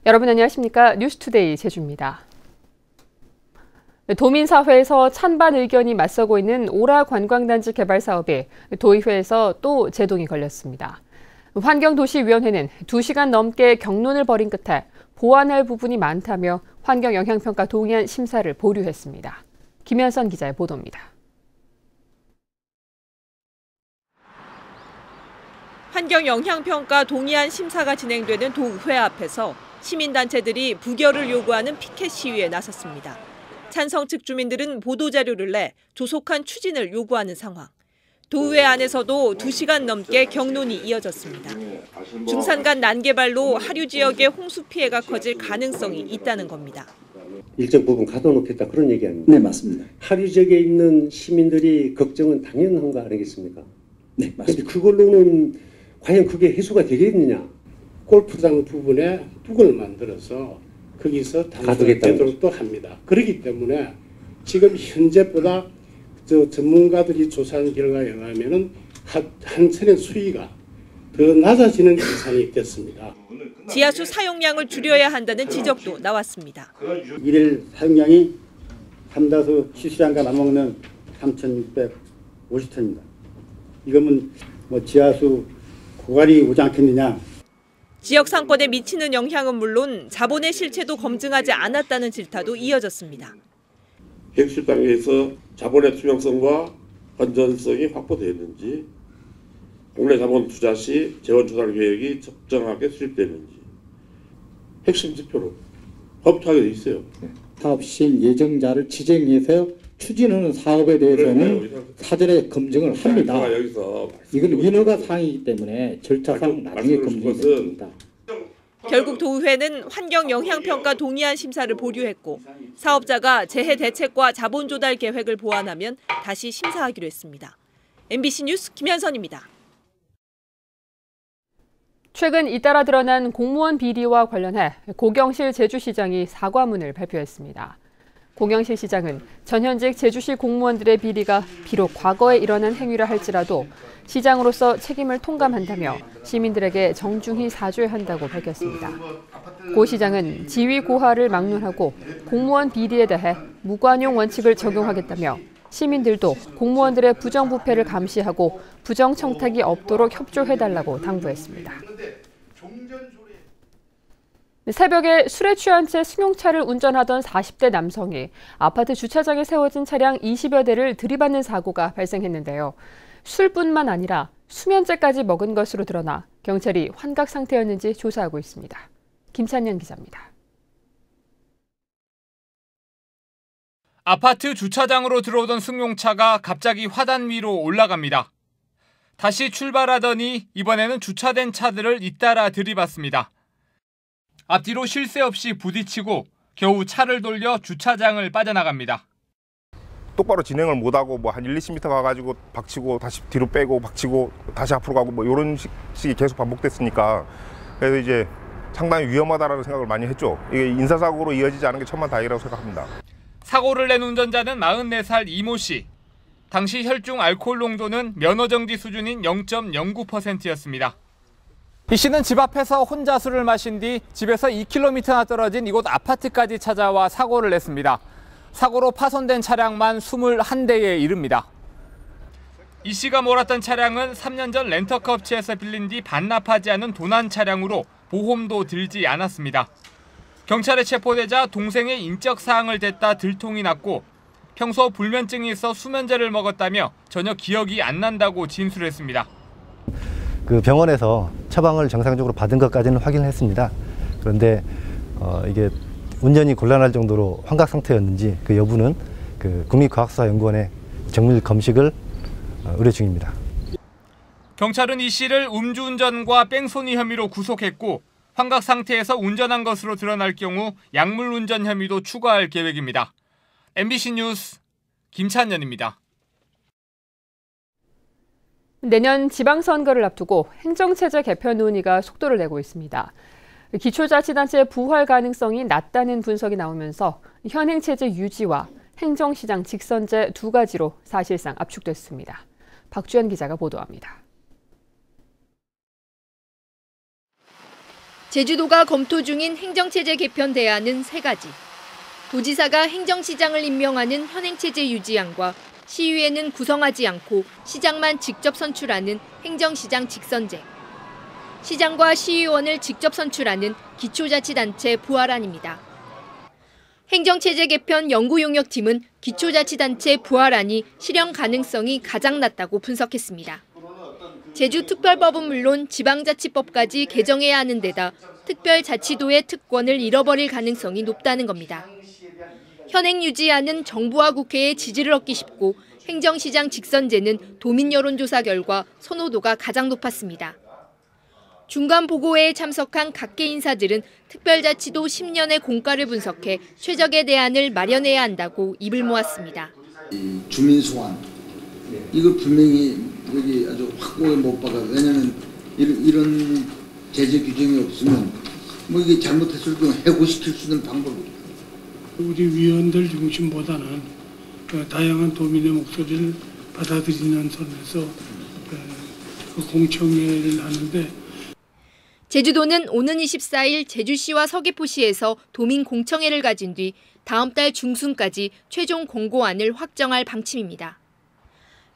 여러분 안녕하십니까? 뉴스투데이 제주입니다. 도민사회에서 찬반 의견이 맞서고 있는 오라 관광단지 개발 사업이 도의회에서 또 제동이 걸렸습니다. 환경도시위원회는 2시간 넘게 격론을 벌인 끝에 보완할 부분이 많다며 환경영향평가 동의안 심사를 보류했습니다. 김현선 기자의 보도입니다. 환경영향평가 동의안 심사가 진행되는 도의회 앞에서 시민단체들이 부결을 요구하는 피켓 시위에 나섰습니다. 찬성 측 주민들은 보도자료를 내 조속한 추진을 요구하는 상황. 도의회 안에서도 2시간 넘게 격론이 이어졌습니다. 중산간 난개발로 하류 지역의 홍수 피해가 커질 가능성이 있다는 겁니다. 일정 부분 가둬놓겠다 그런 얘기 아닙니까? 네, 맞습니다. 하류 지역에 있는 시민들이 걱정은 당연한 거 아니겠습니까? 네, 맞습니다. 그런데 그걸로는 과연 그게 해소가 되겠느냐? 골프장 부분에 둑을 만들어서 거기서 담수되도록 또 합니다. 그렇기 때문에 지금 현재보다 전문가들이 조사한 결과에 의하면은 한 천의 수위가 더 낮아지는 계산이 있겠습니다. 지하수 사용량을 줄여야 한다는 지적도 나왔습니다. 일일 사용량이 삼다수 시수량과 맞먹는 3,650톤입니다. 이거면 지하수 고갈이 오지 않겠느냐. 지역 상권에 미치는 영향은 물론 자본의 실체도 검증하지 않았다는 질타도 이어졌습니다. 객실 단계에서 자본의 투명성과 건전성이 확보되는지, 국내 자본 투자 시 재원조달 계획이 적정하게 수립되는지 핵심 지표로 법정하게 돼 있어요. 사업 시행 예정자를 지정해서 추진하는 사업에 대해서는 사전에 검증을 합니다. 이건 민허가 사항이기 때문에 절차상 나중에 검증이 됩니다. 결국 도의회는 환경영향평가 동의안 심사를 보류했고 사업자가 재해 대책과 자본 조달 계획을 보완하면 다시 심사하기로 했습니다. MBC 뉴스 김현선입니다. 최근 잇따라 드러난 공무원 비리와 관련해 고경실 제주시장이 사과문을 발표했습니다. 고경실 시장은 전현직 제주시 공무원들의 비리가 비록 과거에 일어난 행위라 할지라도 시장으로서 책임을 통감한다며 시민들에게 정중히 사죄해야 한다고 밝혔습니다. 고 시장은 지위 고하를 막론하고 공무원 비리에 대해 무관용 원칙을 적용하겠다며 시민들도 공무원들의 부정부패를 감시하고 부정청탁이 없도록 협조해달라고 당부했습니다. 새벽에 술에 취한 채 승용차를 운전하던 40대 남성이 아파트 주차장에 세워진 차량 20여 대를 들이받는 사고가 발생했는데요. 술뿐만 아니라 수면제까지 먹은 것으로 드러나 경찰이 환각 상태였는지 조사하고 있습니다. 김찬년 기자입니다. 아파트 주차장으로 들어오던 승용차가 갑자기 화단 위로 올라갑니다. 다시 출발하더니 이번에는 주차된 차들을 잇따라 들이받습니다. 앞뒤로 쉴 새 없이 부딪히고 겨우 차를 돌려 주차장을 빠져나갑니다. 똑바로 진행을 못하고 한 1, 20m 가가지고 박치고 다시 뒤로 빼고 박치고 다시 앞으로 가고 이런 식이 계속 반복됐으니까 그래서 이제 상당히 위험하다라는 생각을 많이 했죠. 이게 인사사고로 이어지지 않은 게 천만다행이라고 생각합니다. 사고를 낸 운전자는 44살 이모 씨. 당시 혈중 알코올 농도는 면허정지 수준인 0.09%였습니다. 이 씨는 집 앞에서 혼자 술을 마신 뒤 집에서 2km나 떨어진 이곳 아파트까지 찾아와 사고를 냈습니다. 사고로 파손된 차량만 21대에 이릅니다. 이 씨가 몰았던 차량은 3년 전 렌터카 업체에서 빌린 뒤 반납하지 않은 도난 차량으로 보험도 들지 않았습니다. 경찰에 체포되자 동생의 인적 사항을 댔다 들통이 났고 평소 불면증이 있어 수면제를 먹었다며 전혀 기억이 안 난다고 진술했습니다. 그 병원에서 처방을 정상적으로 받은 것까지는 확인했습니다. 그런데 이게 운전이 곤란할 정도로 환각 상태였는지 그 여부는 그 국립과학수사연구원의 정밀 검식을 의뢰 중입니다. 경찰은 이 씨를 음주운전과 뺑소니 혐의로 구속했고 환각 상태에서 운전한 것으로 드러날 경우 약물운전 혐의도 추가할 계획입니다. MBC 뉴스 김찬년입니다. 내년 지방선거를 앞두고 행정체제 개편 논의가 속도를 내고 있습니다. 기초자치단체 부활 가능성이 낮다는 분석이 나오면서 현행체제 유지와 행정시장 직선제 두 가지로 사실상 압축됐습니다. 박주연 기자가 보도합니다. 제주도가 검토 중인 행정체제 개편 대안은 3가지. 도지사가 행정시장을 임명하는 현행체제 유지안과 시의회는 구성하지 않고 시장만 직접 선출하는 행정시장 직선제. 시장과 시의원을 직접 선출하는 기초자치단체 부활안입니다. 행정체제 개편 연구용역팀은 기초자치단체 부활안이 실현 가능성이 가장 낮다고 분석했습니다. 제주특별법은 물론 지방자치법까지 개정해야 하는 데다 특별자치도의 특권을 잃어버릴 가능성이 높다는 겁니다. 현행 유지안은 정부와 국회의 지지를 얻기 쉽고 행정시장 직선제는 도민 여론조사 결과 선호도가 가장 높았습니다. 중간 보고회에 참석한 각계 인사들은 특별자치도 10년의 공과를 분석해 최적의 대안을 마련해야 한다고 입을 모았습니다. 주민 소환, 이걸 분명히 여기 아주 확고하게 못 박아. 왜냐하면 이런 제재 규정이 없으면 뭐 이게 잘못했을 경우 해고시킬 수 있는 방법이. 우리 위원들 중심보다는 다양한 도민의 목소리를 받아들이는 선에서 공청회를 하는데. 제주도는 오는 24일 제주시와 서귀포시에서 도민 공청회를 가진 뒤 다음 달 중순까지 최종 공고안을 확정할 방침입니다.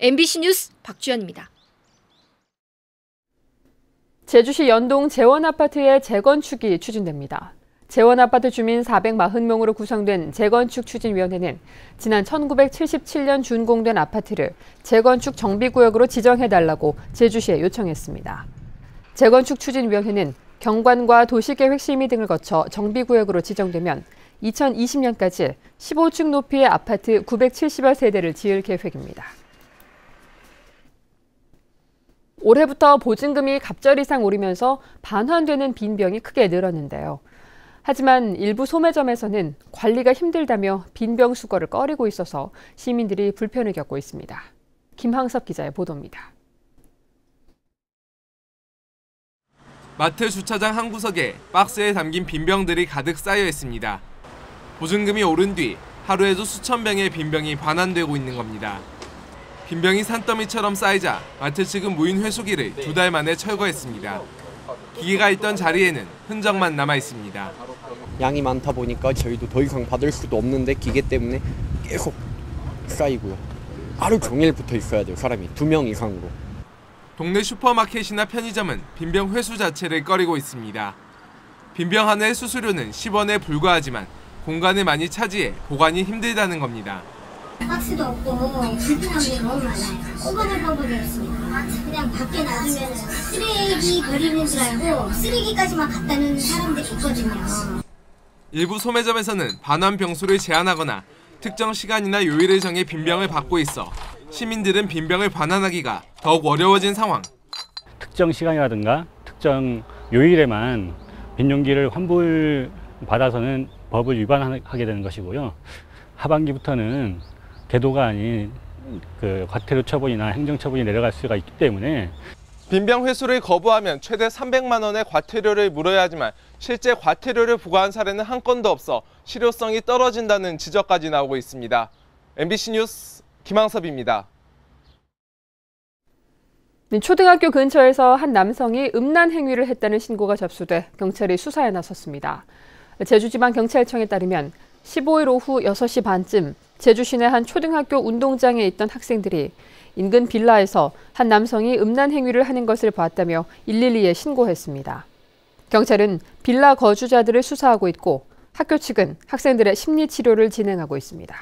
MBC 뉴스 박주연입니다. 제주시 연동 재원아파트의 재건축이 추진됩니다. 재원아파트 주민 440명으로 구성된 재건축 추진위원회는 지난 1977년 준공된 아파트를 재건축 정비구역으로 지정해달라고 제주시에 요청했습니다. 재건축 추진위원회는 경관과 도시계획 심의 등을 거쳐 정비구역으로 지정되면 2020년까지 15층 높이의 아파트 970여 세대를 지을 계획입니다. 올해부터 보증금이 갑절 이상 오르면서 반환되는 빈병이 크게 늘었는데요. 하지만 일부 소매점에서는 관리가 힘들다며 빈병 수거를 꺼리고 있어서 시민들이 불편을 겪고 있습니다. 김항섭 기자의 보도입니다. 마트 주차장 한 구석에 박스에 담긴 빈병들이 가득 쌓여 있습니다. 보증금이 오른 뒤 하루에도 수천 병의 빈병이 반환되고 있는 겁니다. 빈병이 산더미처럼 쌓이자 마트 측은 무인 회수기를 2달 만에 철거했습니다. 기계가 있던 자리에는 흔적만 남아 있습니다. 양이 많다 보니까 저희도 더 이상 받을 수도 없는데 기계 때문에 계속 쌓이고요. 하루 종일 붙어 있어야 돼요, 사람이 2명 이상으로. 동네 슈퍼마켓이나 편의점은 빈병 회수 자체를 꺼리고 있습니다. 빈병 하나의 수수료는 10원에 불과하지만 공간을 많이 차지해 보관이 힘들다는 겁니다. 박스도 없고 불편한 게 너무 많아요. 꼽아낼 방법이 없습니다. 그냥 밖에 놔두면 쓰레기 버리는 줄 알고 쓰레기까지만 갖다는 사람들이 있거든요. 일부 소매점에서는 반환 병수를 제한하거나 특정 시간이나 요일을 정해 빈병을 받고 있어 시민들은 빈병을 반환하기가 더욱 어려워진 상황. 특정 시간이라든가 특정 요일에만 빈용기를 환불받아서는 법을 위반하게 되는 것이고요. 하반기부터는 계도가 아닌 과태료 처분이나 행정 처분이 내려갈 수가 있기 때문에 빈병 회수를 거부하면 최대 300만 원의 과태료를 물어야 하지만 실제 과태료를 부과한 사례는 한 건도 없어 실효성이 떨어진다는 지적까지 나오고 있습니다. MBC 뉴스 김항섭입니다. 초등학교 근처에서 한 남성이 음란 행위를 했다는 신고가 접수돼 경찰이 수사에 나섰습니다. 제주지방경찰청에 따르면 15일 오후 6시 반쯤 제주 시내 한 초등학교 운동장에 있던 학생들이 인근 빌라에서 한 남성이 음란 행위를 하는 것을 봤다며 112에 신고했습니다. 경찰은 빌라 거주자들을 수사하고 있고 학교 측은 학생들의 심리 치료를 진행하고 있습니다.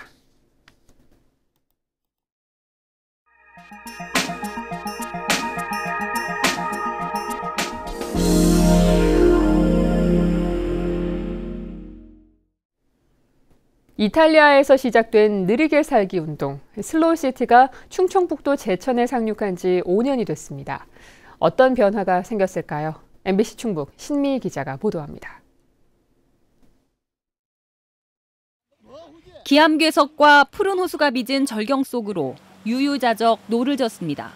이탈리아에서 시작된 느리게 살기 운동, 슬로우시티가 충청북도 제천에 상륙한 지 5년이 됐습니다. 어떤 변화가 생겼을까요? MBC 충북 신미희 기자가 보도합니다. 기암괴석과 푸른 호수가 빚은 절경 속으로 유유자적 노를 젓습니다.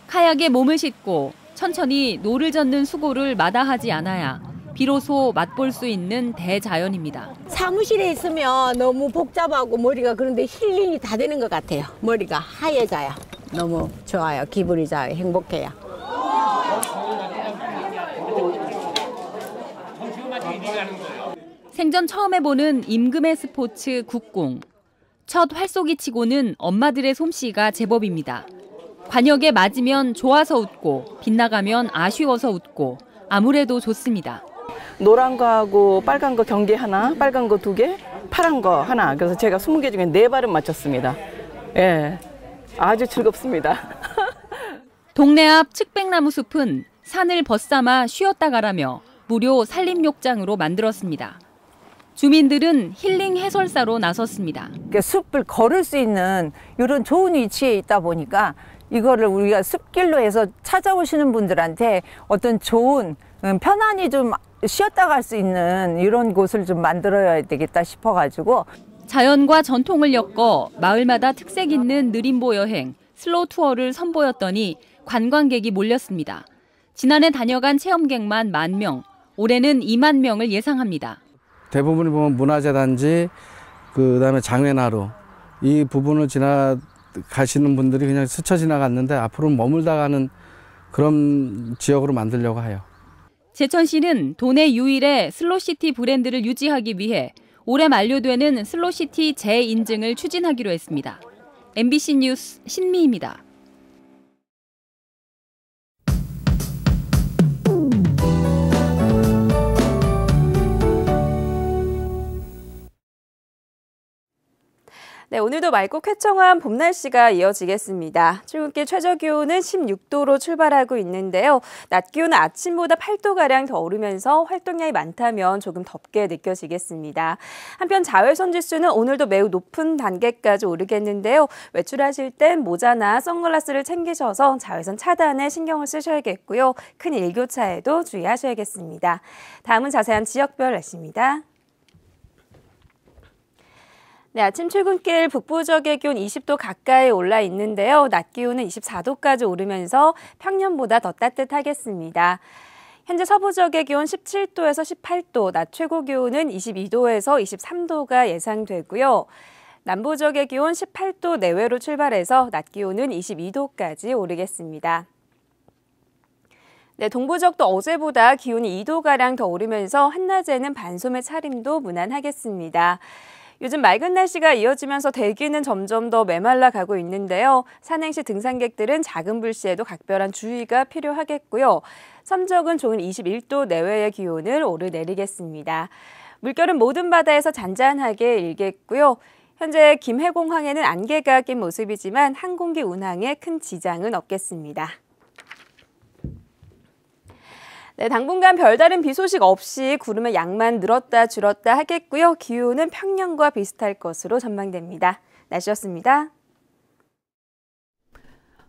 카약에 몸을 싣고 천천히 노를 젓는 수고를 마다하지 않아야 비로소 맛볼 수 있는 대자연입니다. 사무실에 있으면 너무 복잡하고 머리가 그런데 힐링이 다 되는 것 같아요. 머리가 하얘져요. 너무 좋아요. 기분이 좋아요. 행복해요. 생전 처음 해보는 임금의 스포츠 국궁. 첫 활쏘기 치고는 엄마들의 솜씨가 제법입니다. 관역에 맞으면 좋아서 웃고 빗나가면 아쉬워서 웃고 아무래도 좋습니다. 노란 거하고 빨간 거 경계 하나, 빨간 거 2개, 파란 거 하나. 그래서 제가 20개 중에 4발은 맞췄습니다. 예, 아주 즐겁습니다. 동네 앞 측백나무 숲은 산을 벗삼아 쉬었다 가라며 무료 산림욕장으로 만들었습니다. 주민들은 힐링 해설사로 나섰습니다. 숲을 걸을 수 있는 이런 좋은 위치에 있다 보니까 이거를 우리가 숲길로 해서 찾아오시는 분들한테 어떤 좋은 편안히 좀 쉬었다 갈 수 있는 이런 곳을 좀 만들어야 되겠다 싶어가지고 자연과 전통을 엮어 마을마다 특색 있는 느림보 여행, 슬로우 투어를 선보였더니 관광객이 몰렸습니다. 지난해 다녀간 체험객만 10,000명, 올해는 20,000명을 예상합니다. 대부분이 보면 문화재단지, 그다음에 장외나루 이 부분을 지나가시는 분들이 그냥 스쳐 지나갔는데 앞으로는 머물다 가는 그런 지역으로 만들려고 해요. 제천시는 도내 유일의 슬로시티 브랜드를 유지하기 위해 올해 만료되는 슬로시티 재인증을 추진하기로 했습니다. MBC 뉴스 신미입니다. 네, 오늘도 맑고 쾌청한 봄 날씨가 이어지겠습니다. 출근길 최저기온은 16도로 출발하고 있는데요. 낮 기온은 아침보다 8도가량 더 오르면서 활동량이 많다면 조금 덥게 느껴지겠습니다. 한편 자외선 지수는 오늘도 매우 높은 단계까지 오르겠는데요. 외출하실 땐 모자나 선글라스를 챙기셔서 자외선 차단에 신경을 쓰셔야겠고요. 큰 일교차에도 주의하셔야겠습니다. 다음은 자세한 지역별 날씨입니다. 네, 아침 출근길 북부 지역의 기온 20도 가까이 올라 있는데요. 낮 기온은 24도까지 오르면서 평년보다 더 따뜻하겠습니다. 현재 서부 지역의 기온 17도에서 18도, 낮 최고 기온은 22도에서 23도가 예상되고요. 남부 지역의 기온 18도 내외로 출발해서 낮 기온은 22도까지 오르겠습니다. 네, 동부 지역도 어제보다 기온이 2도가량 더 오르면서 한낮에는 반소매 차림도 무난하겠습니다. 요즘 맑은 날씨가 이어지면서 대기는 점점 더 메말라 가고 있는데요. 산행시 등산객들은 작은 불씨에도 각별한 주의가 필요하겠고요. 섬적은 종일 21도 내외의 기온을 오르내리겠습니다. 물결은 모든 바다에서 잔잔하게 일겠고요. 현재 김해공항에는 안개가 낀 모습이지만 항공기 운항에 큰 지장은 없겠습니다. 네, 당분간 별다른 비 소식 없이 구름의 양만 늘었다 줄었다 하겠고요. 기온은 평년과 비슷할 것으로 전망됩니다. 날씨였습니다.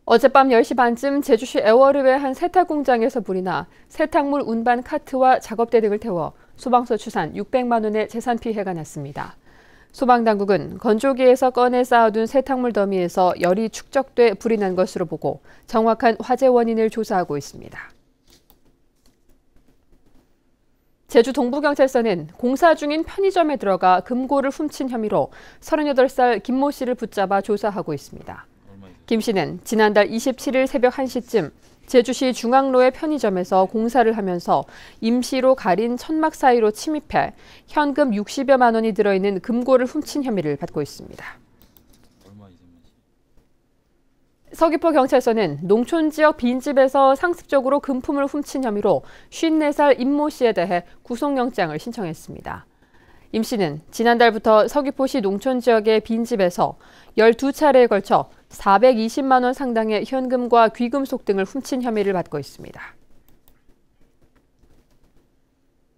어젯밤 10시 반쯤 제주시 애월읍의 한 세탁 공장에서 불이 나 세탁물 운반 카트와 작업대 등을 태워 소방서 추산 600만 원의 재산 피해가 났습니다. 소방당국은 건조기에서 꺼내 쌓아둔 세탁물 더미에서 열이 축적돼 불이 난 것으로 보고 정확한 화재 원인을 조사하고 있습니다. 제주 동부경찰서는 공사 중인 편의점에 들어가 금고를 훔친 혐의로 38살 김모 씨를 붙잡아 조사하고 있습니다. 김 씨는 지난달 27일 새벽 1시쯤 제주시 중앙로의 편의점에서 공사를 하면서 임시로 가린 천막 사이로 침입해 현금 60여만 원이 들어있는 금고를 훔친 혐의를 받고 있습니다. 서귀포경찰서는 농촌지역 빈집에서 상습적으로 금품을 훔친 혐의로 54살 임모 씨에 대해 구속영장을 신청했습니다. 임 씨는 지난달부터 서귀포시 농촌지역의 빈집에서 12차례에 걸쳐 420만 원 상당의 현금과 귀금속 등을 훔친 혐의를 받고 있습니다.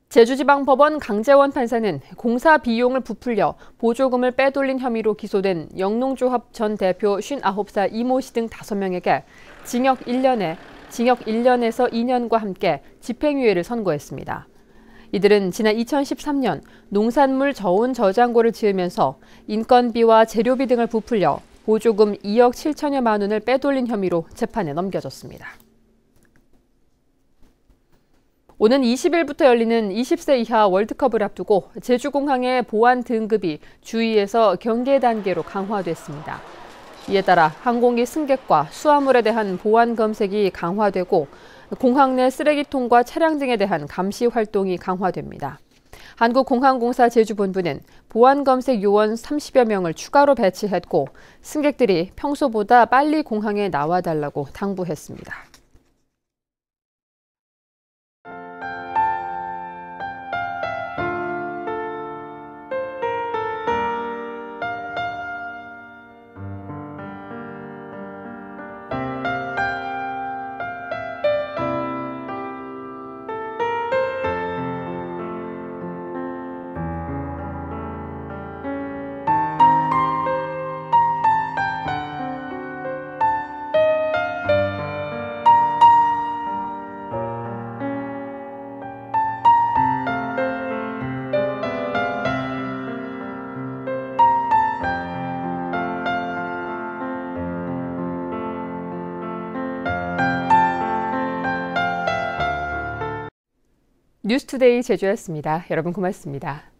제주지방법원 강재원 판사는 공사 비용을 부풀려 보조금을 빼돌린 혐의로 기소된 영농조합 전 대표 59살 이모 씨 등 5명에게 징역 1년에서 2년과 함께 집행유예를 선고했습니다. 이들은 지난 2013년 농산물 저온 저장고를 지으면서 인건비와 재료비 등을 부풀려 보조금 2억 7천여만 원을 빼돌린 혐의로 재판에 넘겨졌습니다. 오는 20일부터 열리는 20세 이하 월드컵을 앞두고 제주공항의 보안 등급이 주의에서 경계 단계로 강화됐습니다. 이에 따라 항공기 승객과 수화물에 대한 보안 검색이 강화되고 공항 내 쓰레기통과 차량 등에 대한 감시 활동이 강화됩니다. 한국공항공사 제주본부는 보안검색 요원 30여 명을 추가로 배치했고 승객들이 평소보다 빨리 공항에 나와달라고 당부했습니다. 뉴스투데이 제주였습니다. 여러분 고맙습니다.